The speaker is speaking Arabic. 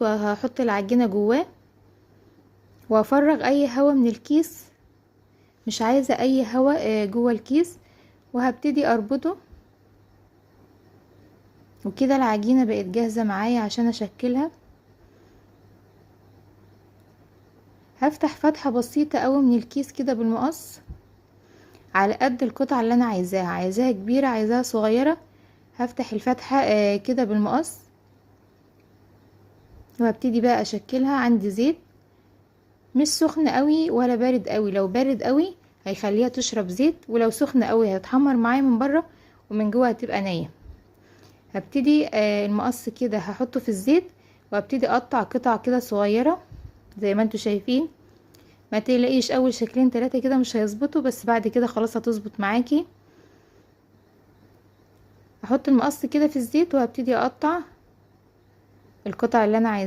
الزيت وهحط العجينة جواه وافرغ اي هوا من الكيس، مش عايزة اي هوا جوه الكيس، وهبتدي اربطه. وكده العجينة بقت جاهزة معايا عشان اشكلها. هفتح فتحة بسيطة قوي من الكيس كده بالمقص على قد القطعة اللي انا عايزاها كبيرة عايزاها صغيرة. هفتح الفتحة كده بالمقص وهبتدي بقى اشكلها. عندي زيت مش سخن قوي ولا بارد قوي، لو بارد قوي هيخليها تشرب زيت، ولو سخن قوي هتحمر معايا من بره ومن جوه هتبقى نية. هبتدي المقص كده هحطه في الزيت وهبتدي اقطع قطع كده صغيرة زي ما انتوا شايفين. ما تقلقيش اول شكلين 3 كده مش هيظبطوا، بس بعد كده خلاص هتظبط معاكي. احط المقص كده في الزيت وهبتدي اقطع القطع اللي انا عايزاها.